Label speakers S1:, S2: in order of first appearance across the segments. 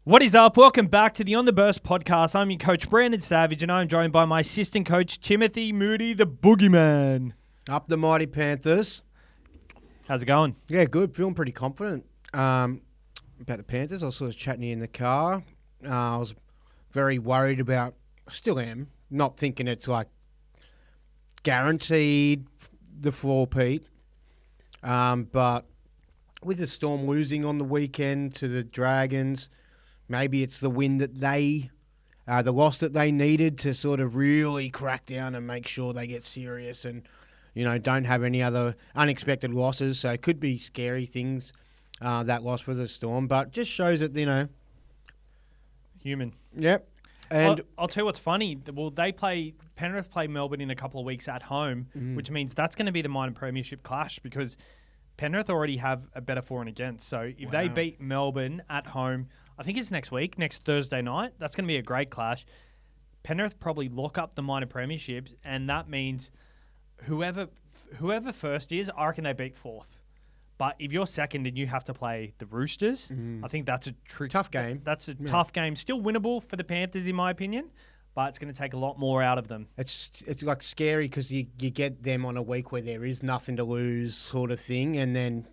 S1: What is up? Welcome back to the On the Burst podcast. I'm your coach, Brandon Savage, and I'm joined by my assistant coach, Timothy Moody, the Boogeyman.
S2: Up the mighty Panthers.
S1: How's it going?
S2: Yeah, good. Feeling pretty confident about the Panthers. I was sort of chatting to you in the car. I was very worried about, still am, not thinking it's like guaranteed the 4-peat. But with the Storm losing on the weekend to the Dragons, maybe it's the win that the loss that they needed to sort of really crack down and make sure they get serious and, don't have any other unexpected losses. So it could be scary things, that loss for the Storm, but just shows that,
S1: Human.
S2: Yep. And
S1: I'll tell you what's funny. Well, Penrith play Melbourne in a couple of weeks at home, which means that's going to be the minor premiership clash because Penrith already have a better for and against. So if they beat Melbourne at home, I think it's next Thursday night, that's going to be a great clash. Penrith probably lock up the minor premierships, and that means whoever first is, I reckon they beat fourth. But if you're second and you have to play the Roosters, I think that's a
S2: tough game.
S1: That's a tough game. Still winnable for the Panthers, in my opinion, but it's going to take a lot more out of them.
S2: It's like scary because you get them on a week where there is nothing to lose sort of thing, and then,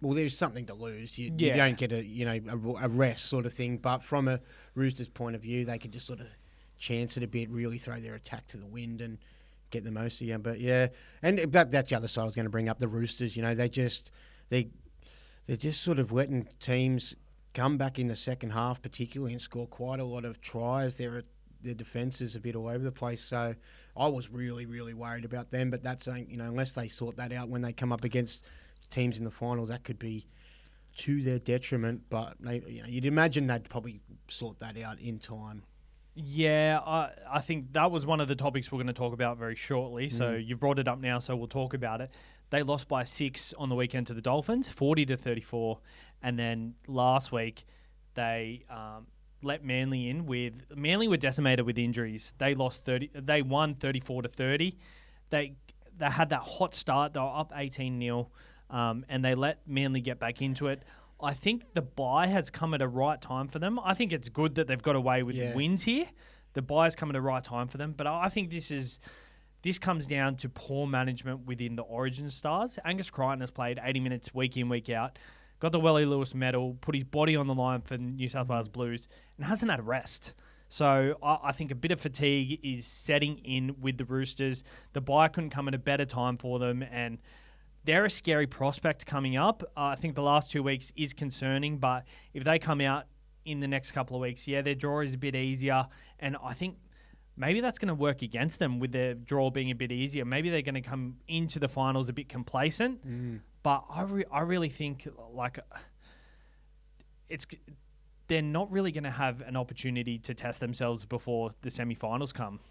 S2: well, there's something to lose. You don't get a rest sort of thing. But from a Roosters point of view, they could just sort of chance it a bit, really throw their attack to the wind and get the most of you. But yeah, and that's the other side I was going to bring up. The Roosters, they're just sort of letting teams come back in the second half, particularly, and score quite a lot of tries. Their defence is a bit all over the place. So I was really, really worried about them. But that's unless they sort that out when they come up against teams in the finals, that could be to their detriment. But you'd imagine they'd probably sort that out in time.
S1: Yeah, I think that was one of the topics we're going to talk about very shortly. So you've brought it up now, so we'll talk about it. They lost by 6 on the weekend to the Dolphins, 40-34. And then last week, they let Manly in with... Manly were decimated with injuries. They won 34-30. They had that hot start. They were up 18-0, and they let Manly get back into it. I think the bye has come at a right time for them. I think it's good that they've got away with wins here. The bye has come at a right time for them. But I think this comes down to poor management within the Origin stars. Angus Crichton has played 80 minutes week in, week out, got the Welly Lewis medal, put his body on the line for New South Wales Blues, and hasn't had a rest. So I think a bit of fatigue is setting in with the Roosters. The bye couldn't come at a better time for them, and they're a scary prospect coming up. I think the last 2 weeks is concerning, but if they come out in the next couple of weeks, their draw is a bit easier, and I think maybe that's going to work against them with their draw being a bit easier. Maybe they're going to come into the finals a bit complacent, but I really think they're not really going to have an opportunity to test themselves before the semi-finals come.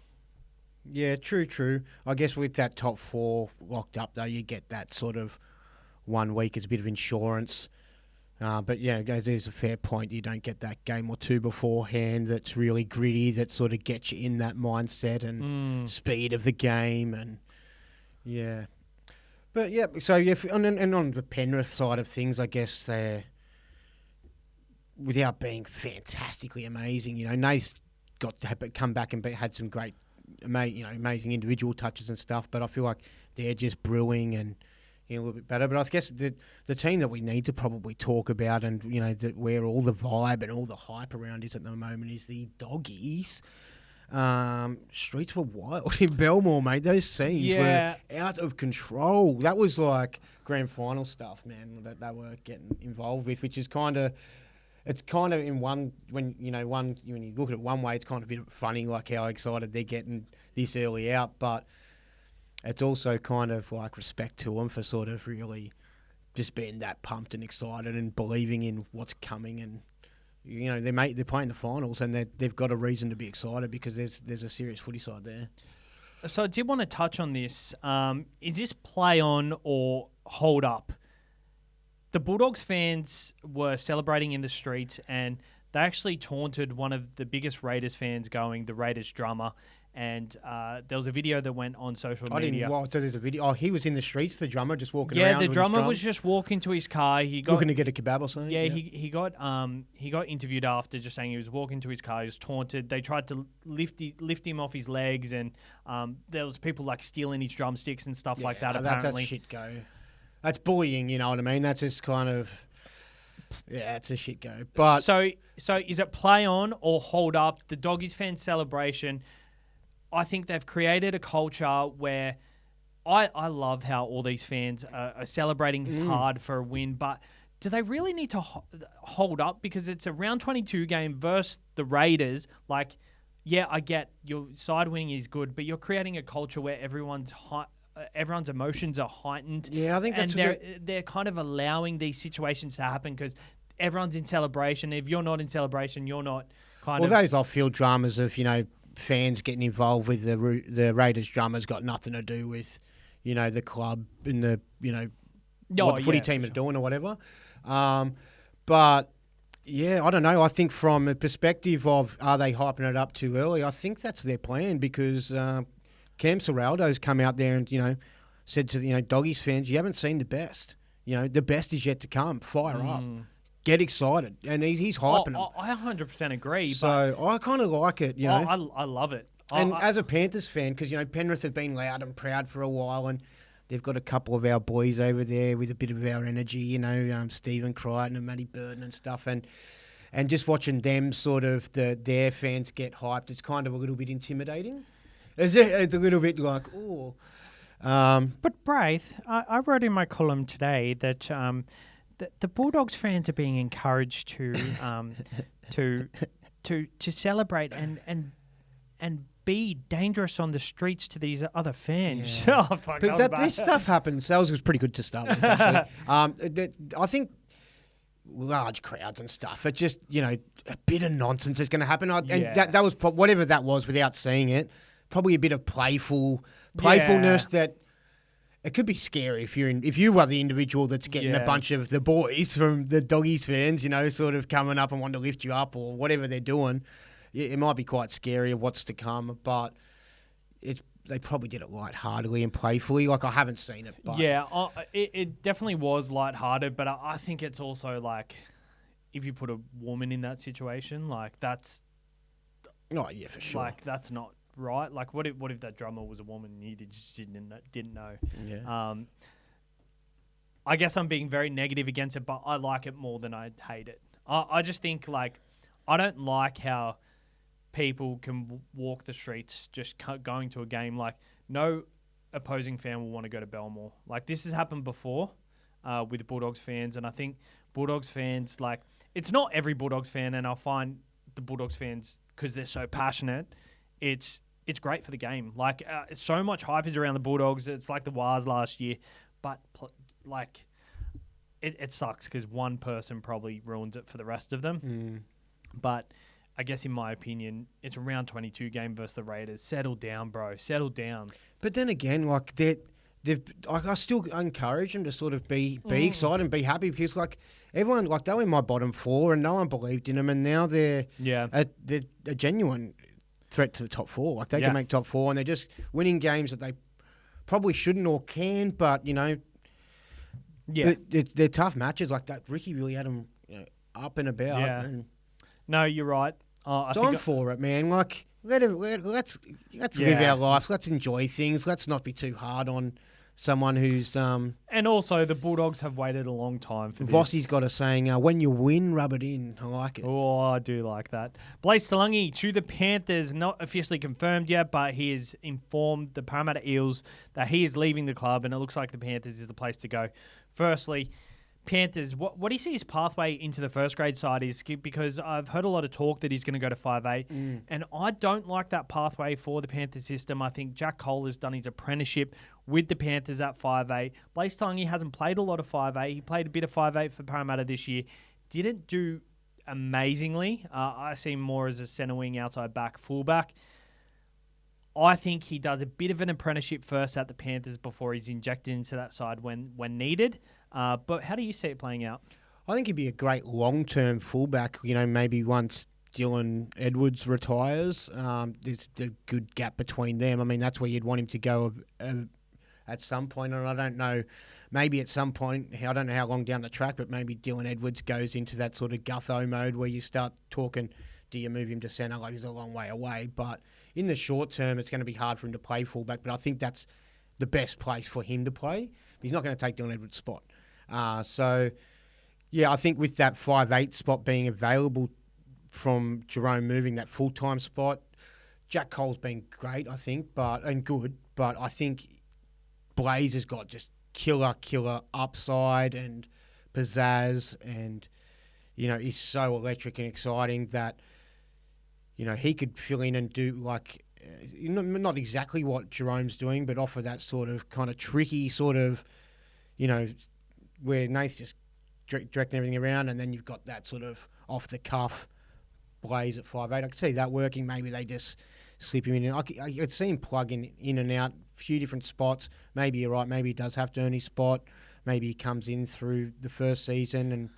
S2: Yeah, true. I guess with that top 4 locked up, though, you get that sort of 1 week as a bit of insurance. But there's a fair point. You don't get that game or two beforehand that's really gritty, that sort of gets you in that mindset and speed of the game. And But yeah, so on the Penrith side of things, I guess they're, without being fantastically amazing, Nath's got to come back and had some great, amazing individual touches and stuff, but I feel like they're just brewing and a little bit better. But I guess the team that we need to probably talk about, and where all the vibe and all the hype around is at the moment, is the Doggies. Streets were wild in Belmore, mate. Those scenes were out of control. That was like grand final stuff, man, that they were getting involved with, which is kind of... It's kind of in when you look at it one way, it's kind of a bit funny, like how excited they're getting this early out, but it's also kind of like respect to them for sort of really just being that pumped and excited and believing in what's coming. And they're playing the finals, and they've got a reason to be excited because there's a serious footy side there.
S1: So I did want to touch on this. Is this play on or hold up? The Bulldogs fans were celebrating in the streets, and they actually taunted one of the biggest Raiders fans going, the Raiders drummer, And there was a video that went on social
S2: I
S1: media.
S2: didn't. Well, so there's a video. Oh, he was in the streets. The drummer just walking
S1: Yeah,
S2: around.
S1: the
S2: with his
S1: drummer
S2: drum,
S1: was just walking to his car. He got
S2: looking to get a kebab or something.
S1: Yeah, he got interviewed after, just saying he was walking to his car. He was taunted. They tried to lift him off his legs, and there was people like stealing his drumsticks and stuff like that. Apparently,
S2: that's shit go. That's bullying. You know what I mean? That's just kind of. Yeah, it's a shit go. But
S1: so is it play on or hold up? The Doggies fan celebration. I think they've created a culture where I love how all these fans are celebrating hard for a win, but do they really need to hold up? Because it's a round 22 game versus the Raiders. Like, yeah, I get your side winning is good, but you're creating a culture where everyone's emotions are heightened.
S2: Yeah, I think that's
S1: they're kind of allowing these situations to happen because everyone's in celebration. If you're not in celebration, you're not kind of.
S2: Well, those off-field dramas of fans getting involved with the Raiders drummers got nothing to do with the club and the what the footy team are doing or whatever. But yeah, I don't know. I think from a perspective of are they hyping it up too early, I think that's their plan because Cam Serraldo's come out there and said to Doggies fans, you haven't seen the best. The best is yet to come. Fire up. Get excited. And he's hyping them.
S1: I 100% agree.
S2: So I kind of like it,
S1: I love it.
S2: And as a Panthers fan, because, Penrith have been loud and proud for a while, and they've got a couple of our boys over there with a bit of our energy, Stephen Crichton and Matty Burton and stuff. And just watching them sort of, their fans get hyped, it's kind of a little bit intimidating. It's a little bit like, oh.
S3: But Braith, I wrote in my column today that the Bulldogs fans are being encouraged to celebrate and be dangerous on the streets to these other fans.
S2: Yeah.
S1: Oh, fuck,
S2: but this stuff happens. Sales was pretty good to start with, actually. I think large crowds and stuff. It's just, a bit of nonsense is going to happen. And that was whatever that was without seeing it. Probably a bit of playfulness that it could be scary if you are the individual that's getting a bunch of the boys from the Doggies fans, sort of coming up and wanting to lift you up or whatever they're doing. It might be quite scary of what's to come, but they probably did it lightheartedly and playfully. Like, I haven't seen it. But
S1: yeah, it definitely was lighthearted, but I think it's also like if you put a woman in that situation, like that's.
S2: Oh yeah, for sure.
S1: Like that's not right. Like what if that drummer was a woman and you just didn't know?
S2: Yeah.
S1: I guess I'm being very negative against it, but I like it more than I hate it. I just think I don't like how people can walk the streets just going to a game. Like, no opposing fan will want to go to Belmore. Like, this has happened before with the Bulldogs fans, and I think Bulldogs fans, it's not every Bulldogs fan, and I find the Bulldogs fans, because they're so passionate, it's great for the game. So much hype is around the Bulldogs. It's like the Wars last year, but it sucks because one person probably ruins it for the rest of them. But I guess in my opinion, it's a round 22 game versus the Raiders. Settle down, bro. Settle down.
S2: But then again, I still encourage them to sort of be excited and be happy because everyone, they were in my bottom four and no one believed in them, and now they're a genuine threat to the top four. They can make top four, and they're just winning games that they probably shouldn't or can, but they're tough matches like that. Ricky really had them up and about.
S1: Yeah.
S2: And
S1: no, you're right.
S2: I'm for it, man. Let's live our life. Let's enjoy things. Let's not be too hard on someone who's.
S1: And also, the Bulldogs have waited a long time for this.
S2: Vossi's got a saying, when you win, rub it in. I like it.
S1: Oh, I do like that. Blaze Talungi to the Panthers, not officially confirmed yet, but he has informed the Parramatta Eels that he is leaving the club, and it looks like the Panthers is the place to go. Firstly, Panthers, what do you see his pathway into the first grade side is? Because I've heard a lot of talk that he's going to go to 5'8", and I don't like that pathway for the Panthers system. I think Jack Cole has done his apprenticeship with the Panthers at 5'8". Blaze Talungi hasn't played a lot of 5'8". He played a bit of 5'8 for Parramatta this year. Didn't do amazingly. I see him more as a centre wing, outside back, fullback. I think he does a bit of an apprenticeship first at the Panthers before he's injected into that side when needed. But how do you see it playing out?
S2: I think he'd be a great long-term fullback, maybe once Dylan Edwards retires, there's a good gap between them. I mean, that's where you'd want him to go at some point, and I don't know, maybe at some point, I don't know how long down the track, but maybe Dylan Edwards goes into that sort of Gutho mode where you start talking, do you move him to centre? Like, he's a long way away, but in the short term, it's going to be hard for him to play fullback, but I think that's the best place for him to play. He's not going to take Dylan Edwards' spot. So, yeah, I think with that 5'8" spot being available from Jerome moving that full-time spot, Jack Cole's been great, I think, and good, but I think Blaze has got just killer upside and pizzazz, and, you know, he's so electric and exciting that, you know, he could fill in and do, like, not exactly what Jerome's doing, but offer that sort of kind of tricky sort of, you know, where Nath's just directing everything around, and then you've got that sort of off-the-cuff Blaze at 5'8". I could see that working. Maybe they just slip him in. I could see him plugging in and out, a few different spots. Maybe you're right. Maybe he does have to earn his spot. Maybe he comes in through the first season and,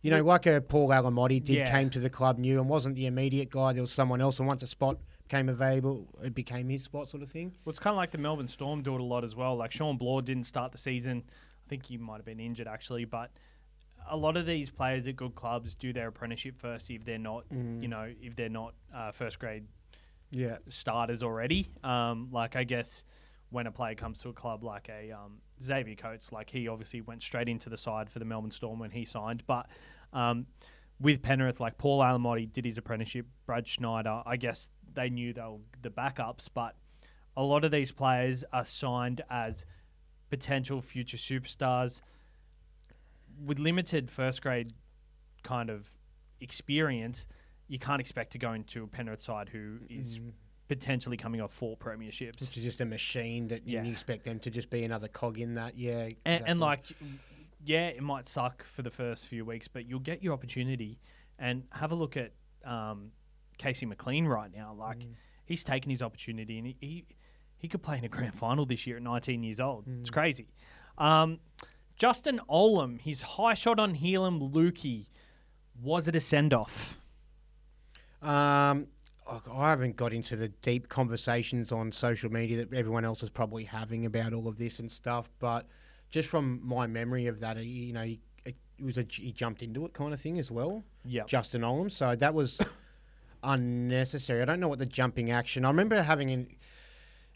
S2: you know, like a Paul Alamotti came to the club new and wasn't the immediate guy. There was someone else, and once a spot became available, it became his spot sort of thing.
S1: Well, it's kind of like the Melbourne Storm do it a lot as well. Like Sean Bloor didn't start the season. I think he might have been injured actually, but a lot of these players at good clubs do their apprenticeship first if they're not, you know, if they're not first grade starters already. Like, I guess when a player comes to a club like a Xavier Coates, like, he obviously went straight into the side for the Melbourne Storm when he signed. But with Penrith, like, Paul Alamotti did his apprenticeship, Brad Schneider, I guess they knew they were the backups, but a lot of these players are signed as potential future superstars with limited first grade kind of experience. You can't expect to go into a Penrith side who is potentially coming off 4 premierships.
S2: Which is just a machine that you expect them to just be another cog in that. Yeah, exactly.
S1: And like, yeah, it might suck for the first few weeks, but you'll get your opportunity. And have a look at Casey McLean right now. Like, he's taken his opportunity, and he could play in a grand final this year at 19 years old. It's crazy. Justin Olam, his high shot on Helam Lukey, was it a send-off?
S2: I haven't got into the deep conversations on social media that everyone else is probably having about all of this and stuff, but just from my memory of that, you know, he jumped into it kind of thing as well.
S1: Yeah,
S2: Justin Olam. So that was unnecessary. I don't know what the jumping action. I remember having an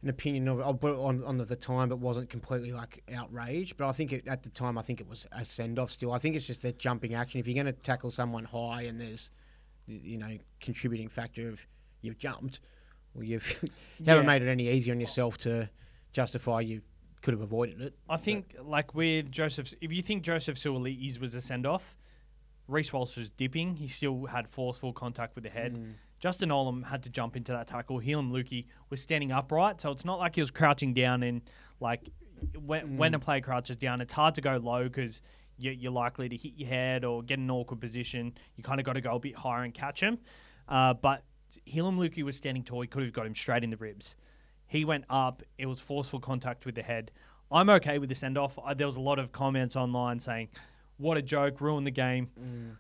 S2: opinion of on the time, but wasn't completely like outraged. But I think at the time, I think it was a send off. Still, I think it's just that jumping action. If you're going to tackle someone high and there's, you know, contributing factor of you've jumped, or you haven't made it any easier on yourself to justify you could have avoided it.
S1: I think like with Joseph, if you think Joseph Suolii's was a send off, Reece Walsh was dipping. He still had forceful contact with the head. Justin Olam had to jump into that tackle. Helam Lukey was standing upright, so it's not like he was crouching down. And like when a player crouches down, it's hard to go low because you're likely to hit your head or get in an awkward position. You kind of got to go a bit higher and catch him. But Helam Lukey was standing tall. He could have got him straight in the ribs. He went up. It was forceful contact with the head. I'm okay with the send-off. There was a lot of comments online saying, what a joke, ruined the game.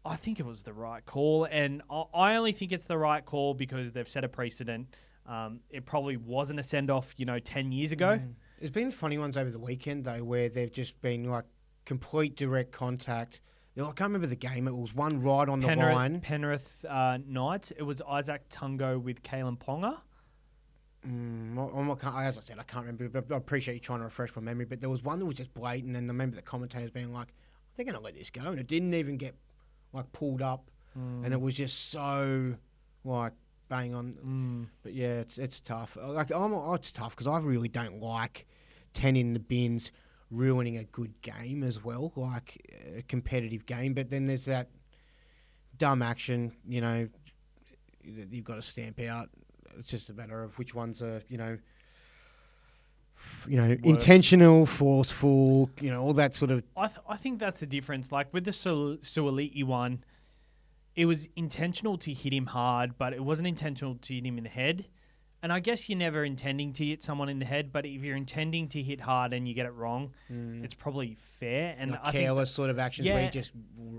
S1: I think it was the right call, and I only think it's the right call because they've set a precedent. It probably wasn't a send-off, 10 years ago.
S2: There's been funny ones over the weekend, though, where they've just been, like, complete direct contact. I can't remember the game. It was one right on the line.
S1: Penrith Knights. It was Isaac Tungo with Kalen Ponga.
S2: As I said, I can't remember, but I appreciate you trying to refresh my memory. But there was one that was just blatant, and I remember the commentators being like, they're going to let this go. And it didn't even get, like, pulled up. And it was just so, like, bang on. But, yeah, it's tough. Like, it's tough because I really don't like 10 in the bins ruining a good game as well, like a competitive game. But then there's that dumb action, that you've got to stamp out. It's just a matter of which ones are, intentional, forceful, all that sort of.
S1: I think that's the difference. Like with the Suoli'i one, it was intentional to hit him hard, but it wasn't intentional to hit him in the head. And I guess you're never intending to hit someone in the head, but if you're intending to hit hard and you get it wrong, it's probably fair. And
S2: Like
S1: I
S2: careless sort of actions where
S1: Yeah.
S2: you just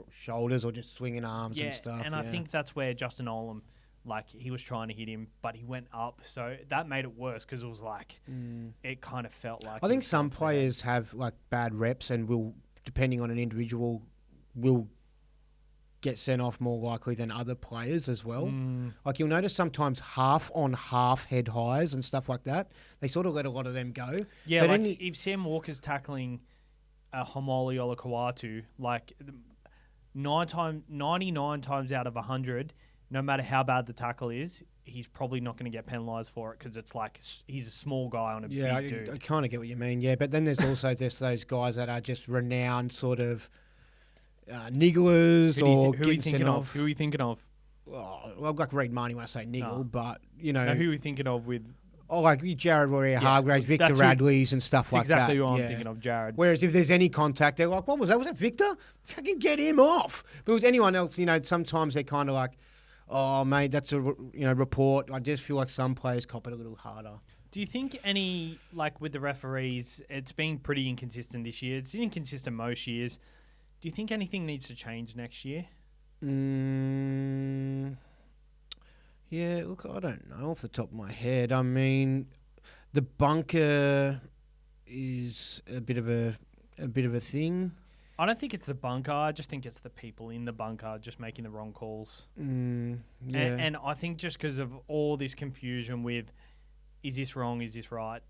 S2: shoulders or just swinging arms and stuff.
S1: and I think that's where Justin Olam, like, he was trying to hit him, but he went up, so that made it worse because it was like it kind of felt like.
S2: I
S1: he
S2: think
S1: was
S2: some
S1: going for it.
S2: players have like bad reps and will, depending on an individual, will get sent off more likely than other players as well. Like you'll notice sometimes half on half head highs and stuff like that. They sort of let a lot of them go.
S1: Yeah,
S2: But
S1: like if Sam Walker's tackling a Homoli Olakau'atu, like 99 times out of 100, no matter how bad the tackle is, he's probably not going to get penalised for it because it's like he's a small guy on a big dude.
S2: I kind of get what you mean. Yeah, but then there's also those guys that are just renowned sort of nigglers or
S1: who are you
S2: getting
S1: thinking
S2: sent
S1: of?
S2: off.
S1: Who are you thinking of?
S2: Well, like Reed Marnie when I say niggle,
S1: No.
S2: but you know,
S1: No, who are you thinking of with?
S2: like Jared Warrior Hargraves, Victor
S1: that's who-
S2: Radleys and stuff
S1: That's
S2: like
S1: exactly
S2: that.
S1: who I'm
S2: yeah.
S1: thinking of, Jared.
S2: Whereas if there's any contact, they're like, what was that? Was that Victor? I can get him off. If it was anyone else, you know, sometimes they're kind of like, oh, mate, that's a report. I just feel like some players cop it a little harder.
S1: Do you think any, like with the referees, it's been pretty inconsistent this year. It's inconsistent most years. Do you think anything needs to change next year?
S2: Yeah, look, I don't know off the top of my head. I mean, the bunker is a bit of a thing.
S1: I don't think it's the bunker. I just think it's the people in the bunker just making the wrong calls.
S2: Yeah.
S1: And I think just because of all this confusion with, is this wrong, is this right?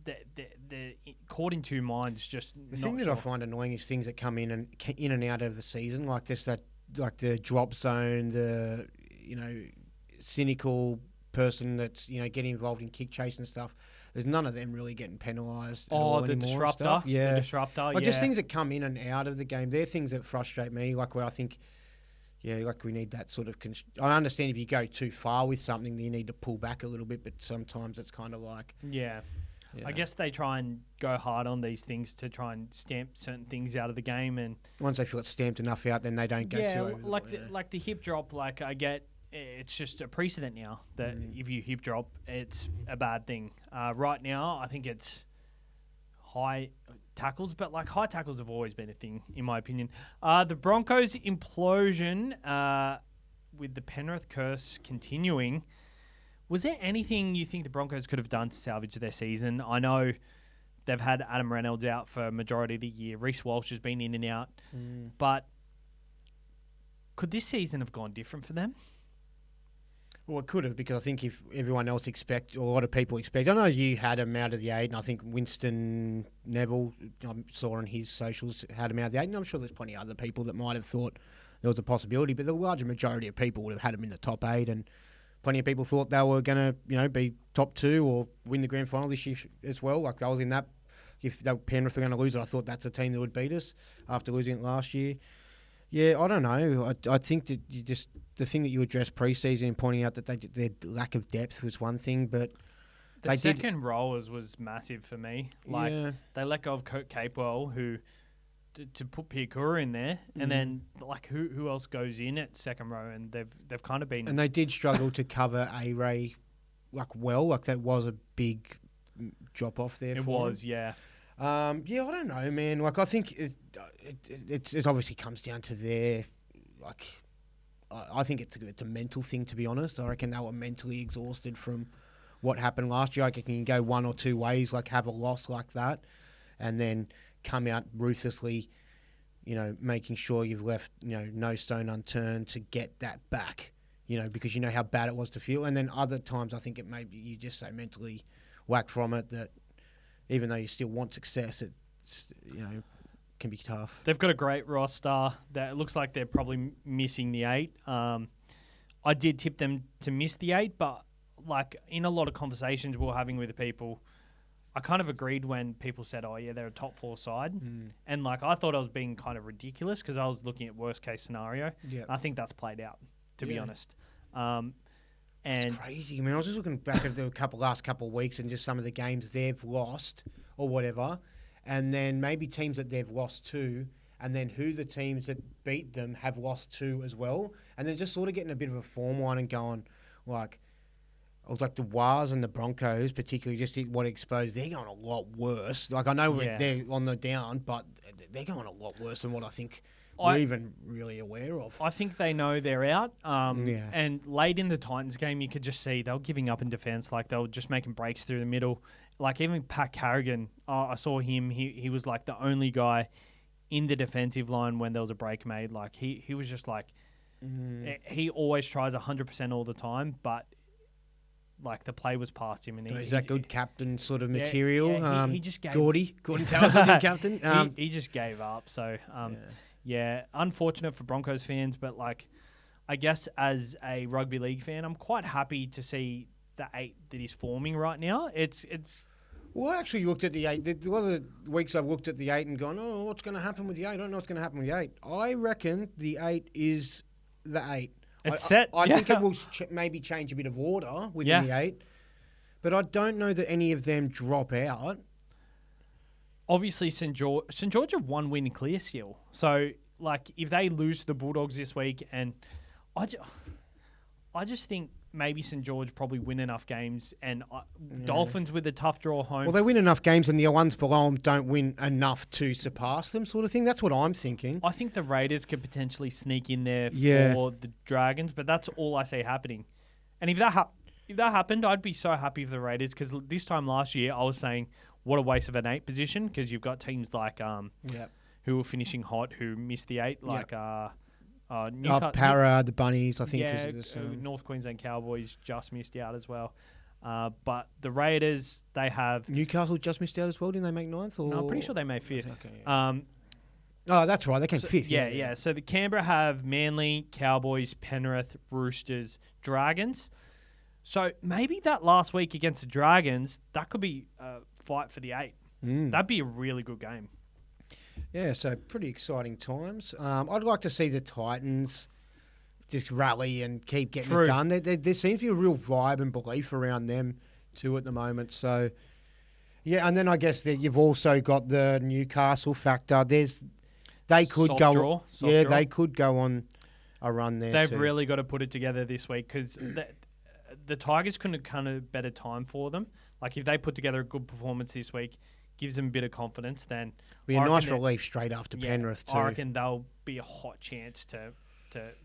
S1: The caught in two minds. Just
S2: The
S1: not
S2: thing that
S1: sure.
S2: I find annoying is things that come in and out of the season, like this, that like the drop zone, the cynical person that's getting involved in kick chase and stuff. There's none of them really getting penalised.
S1: The disruptor.
S2: Yeah,
S1: The disruptor.
S2: like just things that come in and out of the game. They're things that frustrate me. Like where I think, like we need that sort of. I understand if you go too far with something, you need to pull back a little bit. But sometimes it's kind of like.
S1: Yeah.
S2: Yeah.
S1: I guess they try and go hard on these things to try and stamp certain things out of the game, and
S2: Once they feel it's stamped enough out, then they don't go too over.
S1: like the hip drop. Like I get, it's just a precedent now that if you hip drop, it's a bad thing. Right now, I think it's high tackles, but like high tackles have always been a thing, in my opinion. The Broncos implosion with the Penrith curse continuing. Was there anything you think the Broncos could have done to salvage their season? I know they've had Adam Reynolds out for a majority of the year. Reece Walsh has been in and out. But could this season have gone different for them?
S2: Well, it could have, because I think if everyone else a lot of people expect. I know you had him out of the 8, and I think Winston Neville, I saw on his socials, had him out of the 8, and I'm sure there's plenty of other people that might have thought there was a possibility, but the larger majority of people would have had him in the top 8, and plenty of people thought they were going to, be top 2 or win the grand final this year as well. Like I was in that. If Penrith were going to lose it, I thought that's a team that would beat us after losing it last year. Yeah, I don't know. I think that the thing that you addressed pre-season and pointing out that their lack of depth was one thing, but
S1: the second rowers was massive for me. Like they let go of Kurt Capewell, who to put Piakura in there, and then like who else goes in at second row, and they've kind of been,
S2: and they did struggle to cover A-Ray like that was a big drop off there.
S1: It
S2: for
S1: was,
S2: him.
S1: yeah.
S2: I don't know, man. Like I think it obviously comes down to their like. I think it's a mental thing, to be honest. I reckon they were mentally exhausted from what happened last year. Like you can go one or two ways, like have a loss like that, and then come out ruthlessly, making sure you've left, no stone unturned to get that back, because you know how bad it was to feel. And then other times I think it maybe you just so mentally whacked from it that even though you still want success, it's, can be tough.
S1: They've got a great roster. That it looks like they're probably missing the 8. I did tip them to miss the 8, but like in a lot of conversations we were having with the people, I kind of agreed when people said, "Oh yeah, they're a top 4 side," and like I thought I was being kind of ridiculous because I was looking at worst case scenario.
S2: Yeah,
S1: I think that's played out, to be honest. And
S2: it's crazy. I mean, I was just looking back at the last couple of weeks and just some of the games they've lost or whatever, and then maybe teams that they've lost to, and then who the teams that beat them have lost to as well, and then just sort of getting a bit of a form line and going like, I was like the Wars and the Broncos, particularly just what exposed, they're going a lot worse. Like I know they're on the down, but they're going a lot worse than what I think we're even really aware of.
S1: I think they know they're out. And late in the Titans game, you could just see they were giving up in defence. Like they were just making breaks through the middle. Like even Pat Carrigan, I saw him. He was like the only guy in the defensive line when there was a break made. Like he was just like, he always tries 100% all the time, but like the play was past him. And
S2: is that good captain sort of material?
S1: Yeah, he just gave
S2: Gordon Townsend, captain.
S1: He just gave up. So unfortunate for Broncos fans, but like I guess as a rugby league fan, I'm quite happy to see the 8 that is forming right now. It's.
S2: Well, I actually looked at the 8. One of the weeks I've looked at the 8 and gone, oh, what's going to happen with the 8? I don't know what's going to happen with the 8. I reckon the 8 is the 8.
S1: It's set.
S2: I think it will maybe change a bit of order within the 8, but I don't know that any of them drop out.
S1: Obviously, St. George are 1 win clear still. So, like, if they lose to the Bulldogs this week, and I just think maybe St. George probably win enough games, and Dolphins with a tough draw home.
S2: Well, they win enough games, and the ones below them don't win enough to surpass them, sort of thing. That's what I'm thinking.
S1: I think the Raiders could potentially sneak in there for the Dragons, but that's all I see happening. And if that happened, I'd be so happy for the Raiders, because this time last year I was saying what a waste of an 8 position, because you've got teams like who were finishing hot who missed the 8, like
S2: Para, the Bunnies, I think.
S1: Yeah, North Queensland Cowboys just missed out as well. But the Raiders, they have...
S2: Newcastle just missed out as well. Didn't they make 9th? Or?
S1: No, I'm pretty sure they made 5th.
S2: Okay, yeah. Oh, that's right. They came 5th.
S1: Yeah. So the Canberra have Manly, Cowboys, Penrith, Roosters, Dragons. So maybe that last week against the Dragons, that could be a fight for the 8. That'd be a really good game.
S2: Yeah, so pretty exciting times. I'd like to see the Titans just rally and keep getting it done. There seems to be a real vibe and belief around them too at the moment. So, yeah, and then I guess that you've also got the Newcastle factor. They could they could go on a run there.
S1: They've really got to put it together this week, because the Tigers couldn't have come at a better time for them. Like if they put together a good performance this week, gives them a bit of confidence, then
S2: be a nice relief straight after Penrith too.
S1: I reckon they'll be a hot chance to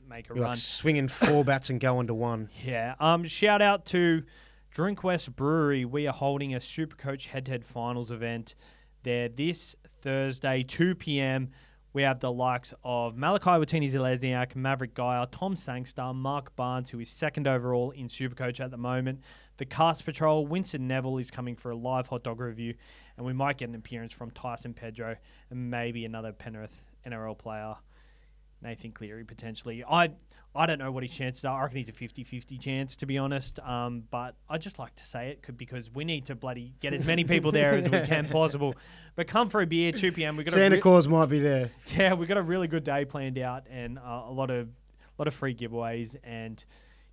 S1: make a run.
S2: Like swinging 4 bats and going to 1.
S1: Yeah. Shout out to Drink West Brewery. We are holding a Supercoach head-to-head finals event there this Thursday, 2 p.m. We have the likes of Malachi Watini-Zalesniak, Maverick Geyer, Tom Sangster, Mark Barnes, who is 2nd overall in Supercoach at the moment. The Cast Patrol, Winston Neville is coming for a live hot dog review, and we might get an appearance from Tyson Pedro and maybe another Penrith NRL player, Nathan Cleary, potentially. I don't know what his chances are. I reckon he's a 50-50 chance, to be honest. But I just like to say it because we need to bloody get as many people there as we can possible. But come for a beer, 2 p.m. We got
S2: Santa Claus might be there.
S1: Yeah, we got a really good day planned out, and a lot of free giveaways, and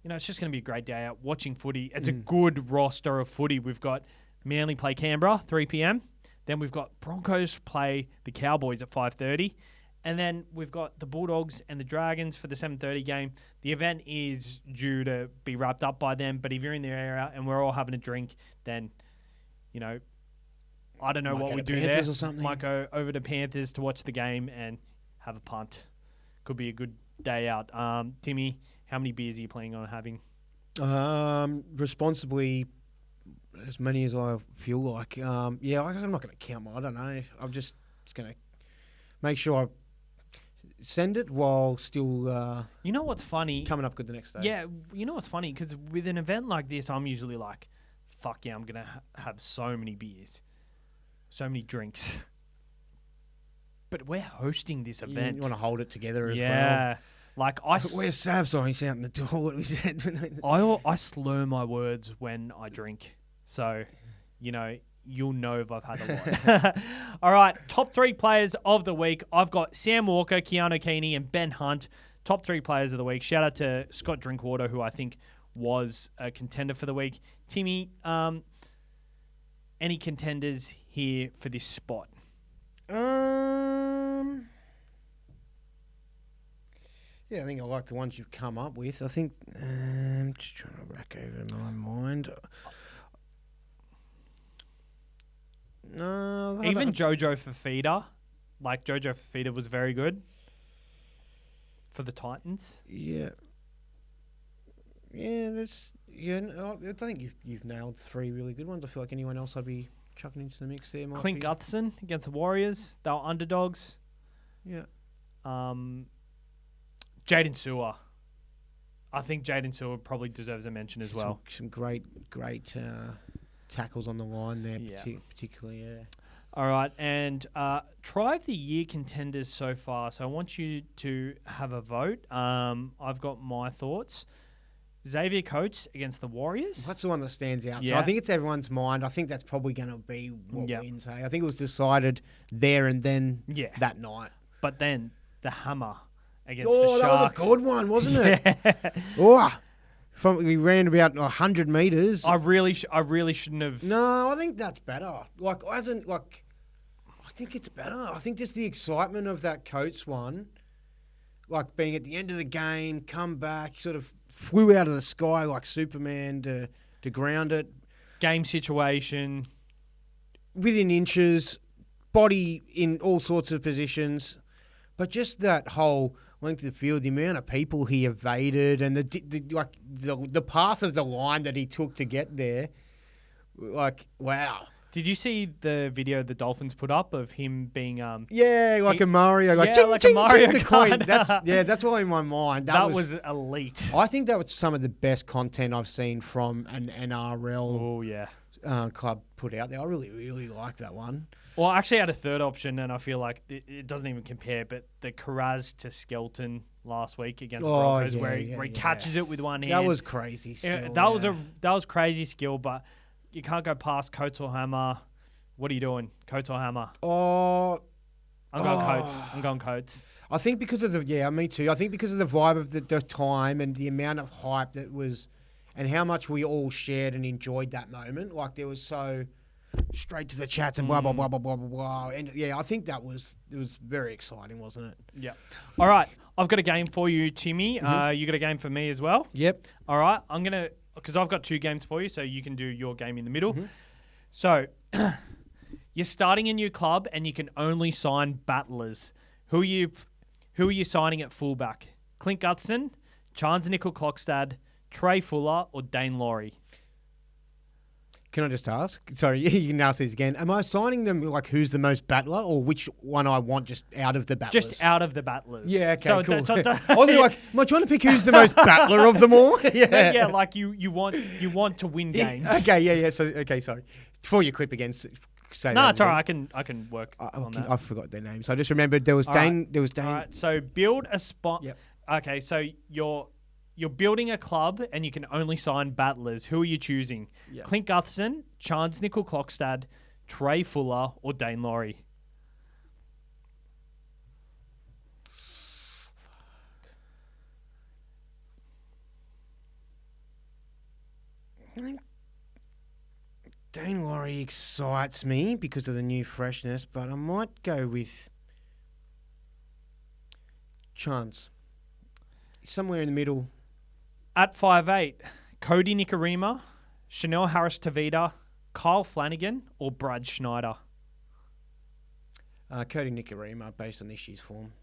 S1: it's just going to be a great day out watching footy. It's a good roster of footy. We've got Manly play Canberra 3 p.m. Then we've got Broncos play the Cowboys at 5:30. And then we've got the Bulldogs and the Dragons for the 7:30 game. The event is due to be wrapped up by then, but if you're in the area and we're all having a drink, then, I don't know what we do there.
S2: Or something.
S1: Might go over to Panthers to watch the game and have a punt. Could be a good day out. Timmy, how many beers are you planning on having?
S2: Responsibly, as many as I feel like. I'm not going to count I don't know. I'm just going to make sure I send it while still...
S1: you know what's funny?
S2: Coming up good the next day.
S1: Yeah, you know what's funny? Because with an event like this, I'm usually like, fuck yeah, I'm going to have so many beers. So many drinks. But we're hosting this event.
S2: You want to hold it together as well.
S1: Yeah. Like
S2: where's Savs? Oh, he's out in the door. What we said.
S1: I slur my words when I drink. So, you'll know if I've had a lot. All right, top 3 players of the week. I've got Sam Walker, Keanu Keeney, and Ben Hunt. Top 3 players of the week. Shout out to Scott Drinkwater, who I think was a contender for the week. Timmy, any contenders here for this spot?
S2: Yeah, I think I like the ones you've come up with. I think just trying to rack over my mind. No,
S1: Even Jojo Fafita, like Jojo Fafita was very good for the Titans.
S2: Yeah. Yeah, no, I think you've nailed 3 really good ones. I feel like anyone else I'd be chucking into the mix there.
S1: Clint Gutherson against the Warriors. They were underdogs.
S2: Yeah.
S1: Jaden Sewer. I think Jaden Sewer probably deserves a mention as well.
S2: Some great tackles on the line there,
S1: Yeah.
S2: particularly, yeah.
S1: All right, and try of the year contenders so far. So I want you to have a vote. I've got my thoughts. Xavier Coates against the Warriors.
S2: That's the one that stands out. So
S1: Yeah.
S2: I think it's everyone's mind. I think that's probably going to be what
S1: Yep.
S2: wins. Hey, I think it was decided there and then
S1: Yeah.
S2: that night.
S1: But then the Hammer against the
S2: Oh, that was
S1: Sharks.
S2: a good one, wasn't it? Oh, we ran about 100 metres.
S1: I really shouldn't have.
S2: No, I think that's better. I think it's better. I think just the excitement of that Coates one, like being at the end of the game, come back, sort of flew out of the sky like Superman to ground it.
S1: Game situation.
S2: Within inches, body in all sorts of positions. But just that whole length of the field, the amount of people he evaded and the path of the line that he took to get there, like, wow.
S1: Did you see the video the Dolphins put up of him being
S2: Yeah, like a Mario. Like,
S1: Yeah,
S2: ching,
S1: like a
S2: ching,
S1: Mario
S2: ching, the coin.
S1: Kart.
S2: That's all in my mind.
S1: that was elite.
S2: I think that was some of the best content I've seen from an NRL
S1: Oh yeah.
S2: club put out there. I really, really like that one.
S1: Well, I actually had a third option, and I feel like it doesn't even compare. But the Carraz to Skelton last week against the Broncos, where he catches it with one hand.
S2: That was crazy. Still,
S1: that was crazy skill, but you can't go past Coates or Hammer. What are you doing, Coates or Hammer?
S2: Oh,
S1: I'm going Coates. I'm going Coates.
S2: I think because of me too. I think because of the vibe of the time and the amount of hype that was, and how much we all shared and enjoyed that moment. Like there was so straight to the chats and blah blah blah blah blah blah blah. And yeah, I think it was very exciting, wasn't it?
S1: Yeah. All right. I've got a game for you, Timmy. You got a game for me as well.
S2: Yep.
S1: All right. Because I've got 2 games for you, so you can do your game in the middle. So, you're starting a new club, and you can only sign battlers. Who are you signing at fullback? Clint Gutherson, Charnze Nicoll-Klokstad, Trey Fuller, or Dane Laurie?
S2: Can I just ask? Sorry, you can ask these again. Am I signing them like who's the most battler, or which one I want just out of the battlers?
S1: Just out of the battlers.
S2: Yeah, okay, cool.
S1: I
S2: I was like, am I trying to pick who's the most battler of them all? Yeah,
S1: yeah, like you want to win games.
S2: Okay, yeah. So, okay, sorry. Before you quip again, say
S1: No,
S2: that
S1: it's all
S2: again.
S1: right. I can work on that.
S2: I forgot their names. I just remembered there was
S1: All
S2: Dane.
S1: right.
S2: There was Dane.
S1: All right, so build a spot.
S2: Yep.
S1: Okay, so you're building a club and you can only sign battlers. Who are you choosing?
S2: Yep.
S1: Clint Gutherson, Charnze Nicoll-Klokstad, Trey Fuller, or Dane Laurie?
S2: I think Dane Laurie excites me because of the new freshness, but I might go with Chance. Somewhere in the middle.
S1: At 5'8", Cody Nikorima, Chanel Harris-Tavita, Kyle Flanagan, or Brad Schneider?
S2: Cody Nikorima, based on this year's form.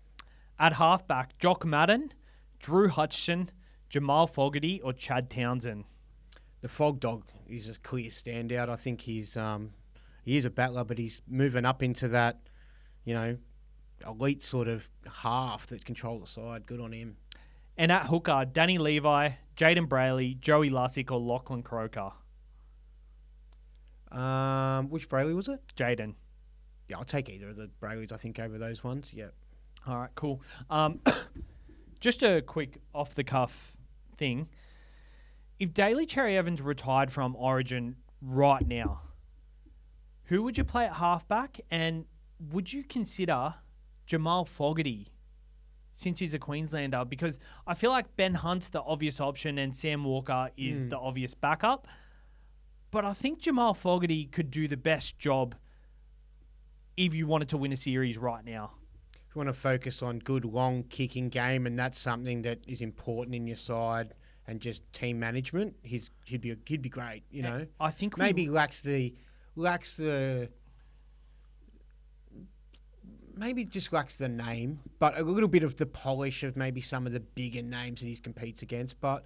S1: At halfback, Jock Madden, Drew Hutchison, Jamal Fogarty, or Chad Townsend?
S2: The Fog Dog is a clear standout. I think he is a battler, but he's moving up into that, elite sort of half that control the side. Good on him.
S1: And at hooker, Danny Levi, Jaden Brayley, Joey Lussick, or Lachlan Croker?
S2: Which Brayley was it?
S1: Jaden.
S2: Yeah, I'll take either of the Brayleys, I think, over those ones. Yeah.
S1: All right, cool. Just a quick off-the-cuff thing. If Daly Cherry Evans retired from Origin right now, who would you play at halfback? And would you consider Jamal Fogarty since he's a Queenslander? Because I feel like Ben Hunt's the obvious option and Sam Walker is the obvious backup. But I think Jamal Fogarty could do the best job if you wanted to win a series right now.
S2: If you want to focus on good long kicking game, and that's something that is important in your side, and just team management, he'd be great. You know,
S1: I think
S2: maybe lacks the maybe just lacks the name, but a little bit of the polish of maybe some of the bigger names that he competes against. But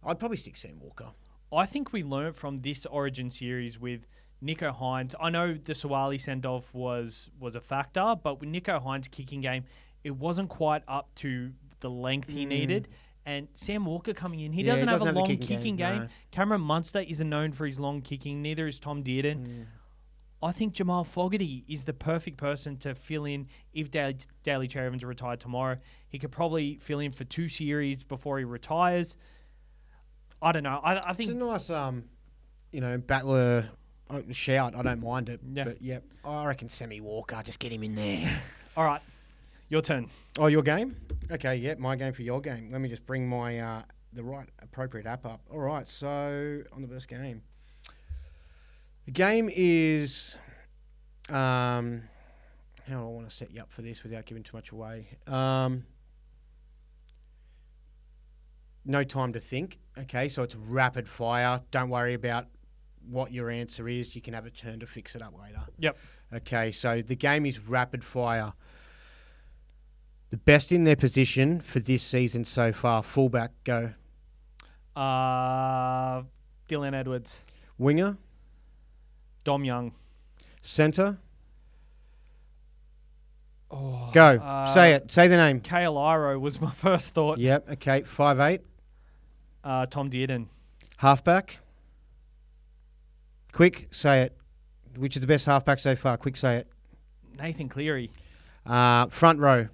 S2: I'd probably stick Sam Walker.
S1: I think we learned from this Origin series with Nico Hines. I know the Sawali send-off was a factor, but with Nico Hines' kicking game, it wasn't quite up to the length he needed. And Sam Walker coming in, he doesn't have a long kicking game. No. Cameron Munster isn't known for his long kicking. Neither is Tom Dearden. I think Jamal Fogarty is the perfect person to fill in if Daly Cherry Evans retired tomorrow. He could probably fill in for 2 series before he retires. I don't know. I think
S2: it's a nice, battler shout. I don't mind it.
S1: Yeah.
S2: But I reckon Sammy Walker. Just get him in there.
S1: All right, your turn.
S2: Oh, your game? Okay, my game for your game. Let me just bring my the right appropriate app up. All right, so on the first game. The game is, how do I want to set you up for this without giving too much away? No time to think. Okay, so it's rapid fire. Don't worry about what your answer is. You can have a turn to fix it up later.
S1: Yep.
S2: Okay, so the game is rapid fire. The best in their position for this season so far. Fullback, go.
S1: Dylan Edwards.
S2: Winger.
S1: Dom Young.
S2: Centre. Go. Say it. Say the name.
S1: Kale Iro was my first thought.
S2: Yep. Okay. 5'8".
S1: Tom Dearden.
S2: Halfback. Quick. Say it. Which is the best halfback so far? Quick. Say it.
S1: Nathan Cleary.
S2: Front row.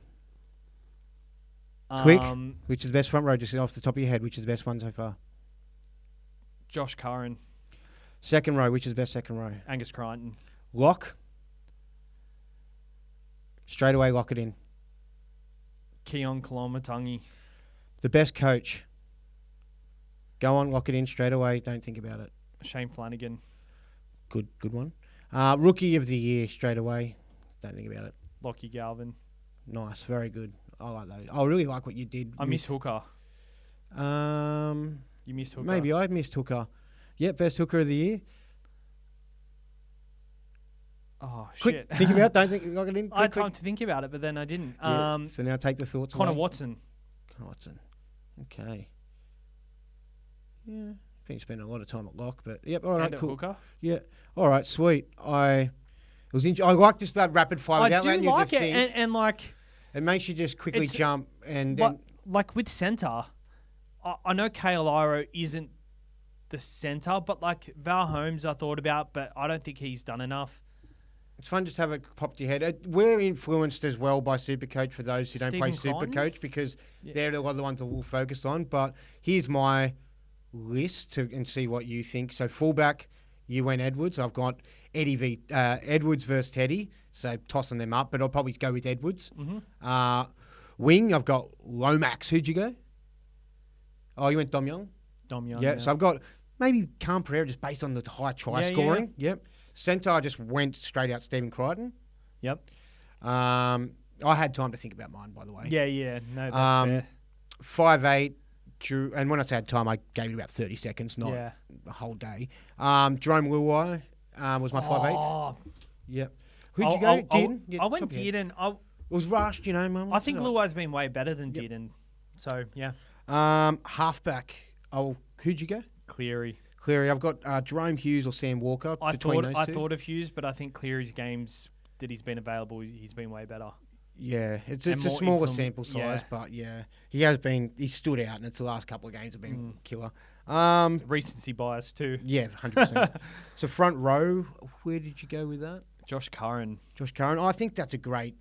S2: Quick. Which is the best front row? Just off the top of your head. Which is the best one so far?
S1: Josh Curran.
S2: Second row. Which is the best second row?
S1: Angus Crichton.
S2: Lock. Straight away, lock it in.
S1: Keon Kolomatangi.
S2: The best coach. Go on, lock it in straight away. Don't think about it.
S1: Shane Flanagan.
S2: Good one. Rookie of the year straight away. Don't think about it.
S1: Lockie Galvin.
S2: Nice, very good. I like those. I really like what you did.
S1: I miss Hooker. You missed Hooker.
S2: Maybe I missed Hooker. Yep, best hooker of the year.
S1: Oh,
S2: Quick,
S1: shit.
S2: think about it. Don't think. Lock it in.
S1: I had time to think about it, but then I didn't.
S2: So now take the thoughts
S1: Connor
S2: away.
S1: Watson.
S2: Connor Watson. Okay. Yeah, I think you spent a lot of time at lock, but yep. All right,
S1: And
S2: cool.
S1: Hooker.
S2: Yeah. All right, sweet. I like just that rapid fire.
S1: I
S2: without
S1: do
S2: letting you
S1: like
S2: to
S1: it,
S2: think.
S1: and like,
S2: It makes you just quickly
S1: It's-
S2: jump and
S1: but like with centre, I know Kale Iro isn't the centre, but like Val Holmes, I thought about, but I don't think he's done enough.
S2: it's fun just to have it pop to your head. We're influenced as well by Supercoach for those who don't play
S1: Stephen Crichton?
S2: Supercoach because they're the ones that we'll focus on. But here's my list and see what you think. So fullback, you went Edwards. I've got Edwards versus Teddy, so tossing them up, but I'll probably go with Edwards.
S1: Mm-hmm.
S2: Wing, I've got Lomax. Who'd you go? Oh, you went Dom Young?
S1: Dom Young.
S2: Yeah, so I've got maybe Cam Pereira just based on the high try
S1: Yeah,
S2: scoring. Yep. Centre, I just went straight out Stephen Crichton.
S1: Yep.
S2: I had time to think about mine, by the way.
S1: Yeah. No, that's fair.
S2: 5'8", Drew, and when I said time, I gave it about 30 seconds, not a whole day. Jerome Luai was my 5'8".
S1: Oh,
S2: Yep. Who'd you go? Dearden? Yeah,
S1: I went
S2: top of your head.
S1: Dearden.
S2: It was rushed, Mum.
S1: I think Luai's been way better than Dearden. So, yeah.
S2: Halfback. Who'd you go?
S1: Cleary.
S2: I've got Jerome Hughes or Sam Walker between those two.
S1: I thought of Hughes, but I think Cleary's games that he's been available, he's been way better.
S2: Yeah, it's a
S1: more
S2: smaller sample size,
S1: yeah.
S2: but yeah, he stood out, and it's the last couple of games have been killer.
S1: Recency bias too.
S2: Yeah, 100%. So front row, where did you go with that?
S1: Josh Curran.
S2: I think that's a great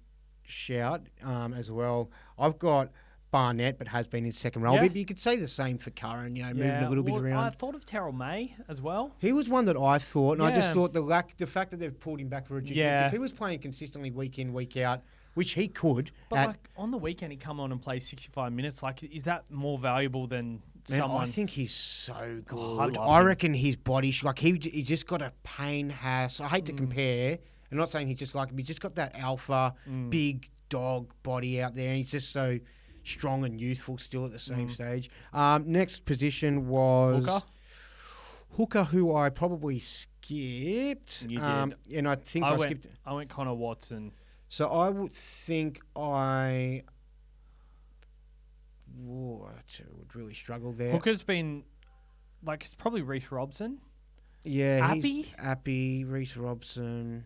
S2: shout as well. I've got Barnett, but has been in second row.
S1: Yeah.
S2: But you could say the same for Curran, moving a little bit around.
S1: I thought of Terrell May as well.
S2: He was one that I thought, and I just
S1: Yeah.
S2: thought the fact that they've pulled him back for a jiffy.
S1: Yeah.
S2: If he was playing consistently week in, week out, which he could.
S1: But like on the weekend, he come on and play 65 minutes. Like, is that more valuable than
S2: Man,
S1: someone?
S2: I think he's so good.
S1: I love
S2: I
S1: him.
S2: reckon his body, he just got a pain has. I hate to compare. I'm not saying he's just like him. He's just got that alpha, big dog body out there, and he's just so strong and youthful still at the same stage. Next position was Hooker, who I probably skipped.
S1: You did.
S2: And I think I skipped.
S1: I went Connor Watson.
S2: So I would think I would really struggle there.
S1: Hooker's been it's probably Reece Robson.
S2: Yeah,
S1: Appy,
S2: Reece Robson.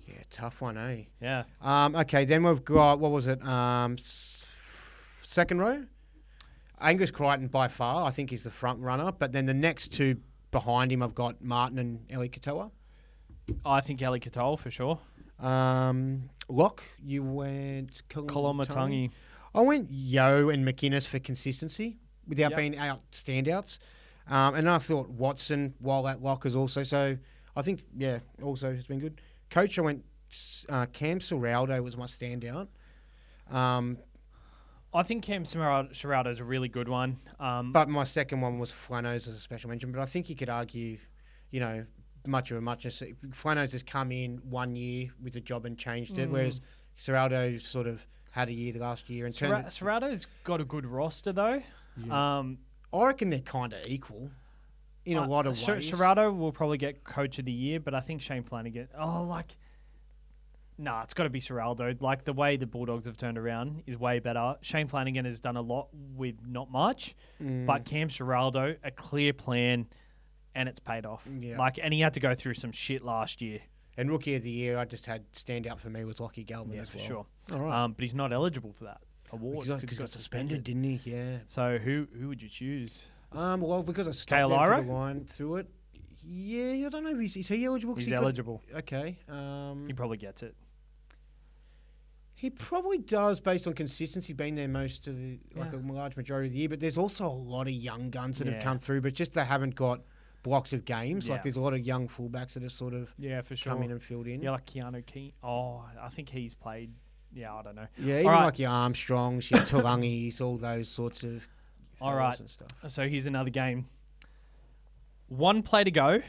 S2: Yeah, tough one, eh?
S1: Yeah.
S2: Okay, then we've got, what was it? Second row? Angus Crichton by far, I think he's the front runner. But then the next two behind him, I've got Martin and Eli Katoa.
S1: I think Eli Katoa for sure.
S2: Lock, you went
S1: Kolomatangi.
S2: I went Yo and McInnes for consistency without being out standouts. And I thought Watson, while at lock, is also. So I think, also has been good. Coach, I went Cam Serraldo was my standout.
S1: I think Cam Serraldo is a really good one.
S2: But my second one was Flanos as a special mention. But I think you could argue, much of a muchness. Flanos has come in 1 year with a job and changed it, whereas Serraldo sort of had a year last year. And
S1: Serraldo's got a good roster, though.
S2: Yeah. I reckon they're kind of equal in a lot of ways.
S1: Serraldo will probably get Coach of the Year, but I think Shane Flanagan... it's got to be Serraldo. The way the Bulldogs have turned around is way better. Shane Flanagan has done a lot with not much, but Cam Serraldo, a clear plan, and it's paid off.
S2: Yeah.
S1: And he had to go through some shit last year.
S2: And Rookie of the Year, I just had standout for me was Lockie Galvin as well.
S1: For sure.
S2: All right.
S1: But he's not eligible for that award.
S2: Because he got suspended, didn't he? Yeah.
S1: So who would you choose?
S2: Well, because I stuck the line through it. Yeah, I don't know. Is he eligible?
S1: He's eligible.
S2: Okay.
S1: He probably gets it.
S2: He probably does, based on consistency, being there most of the a large majority of the year. But there's also a lot of young guns that have come through, but just they haven't got blocks of games.
S1: Yeah.
S2: There's a lot of young fullbacks that have sort of
S1: for sure
S2: come in and filled in.
S1: Yeah, like Keanu Keane. Oh, I think he's played. Yeah, I don't know.
S2: Yeah, even like your Armstrongs, your Tulangis, all those sorts of.
S1: All right.
S2: And stuff.
S1: So here's another game. One play to go.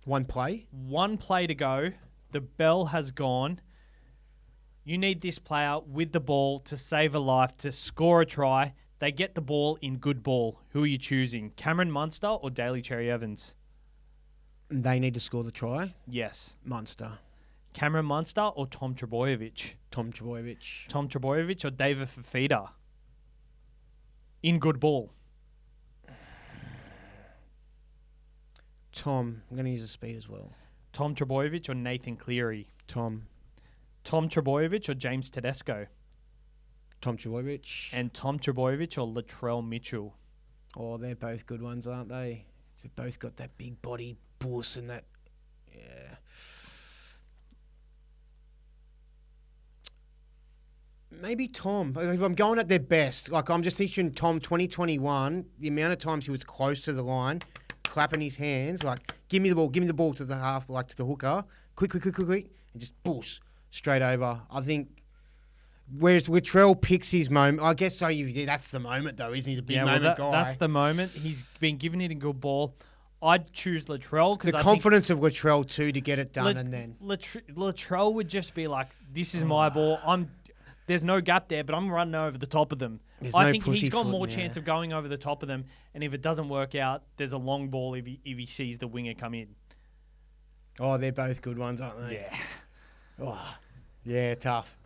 S2: One play
S1: to go. The bell has gone. You need this player with the ball to save a life, to score a try. They get the ball in good ball. Who are you choosing? Cameron Munster or Daly Cherry Evans?
S2: They need to score the try?
S1: Yes.
S2: Munster.
S1: Cameron Munster or Tom Trbojevic?
S2: Tom Trbojevic.
S1: Tom Trbojevic or David Fafita? In good ball.
S2: Tom. I'm going to use the speed as well.
S1: Tom Trbojevic or Nathan Cleary?
S2: Tom
S1: Trbojevic or James Tedesco?
S2: Tom Trbojevic.
S1: And Tom Trbojevic or Latrell Mitchell?
S2: Oh, they're both good ones, aren't they? They've both got that big body boost and that... Yeah. Maybe Tom. If I'm going at their best, I'm just thinking Tom 2021, the amount of times he was close to the line, clapping his hands, give me the ball to the half, to the hooker, quick, and just boosh, straight over. I think, whereas Latrell picks his moment, I guess so. That's the moment, though, isn't he? The big moment guy.
S1: That's the moment. He's been given it a good ball. I'd choose Latrell
S2: because the confidence of Latrell too to get it done, and then
S1: Latrell would just be like, "This is my ball. There's no gap there, but I'm running over the top of them." I think he's got more chance of going over the top of them, and if it doesn't work out, there's a long ball if he sees the winger come in.
S2: Oh, they're both good ones, aren't they?
S1: Yeah.
S2: Oh, yeah, tough.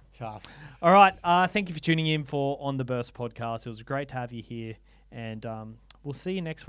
S1: All right. Thank you for tuning in for On the Burst podcast. It was great to have you here, and we'll see you next week.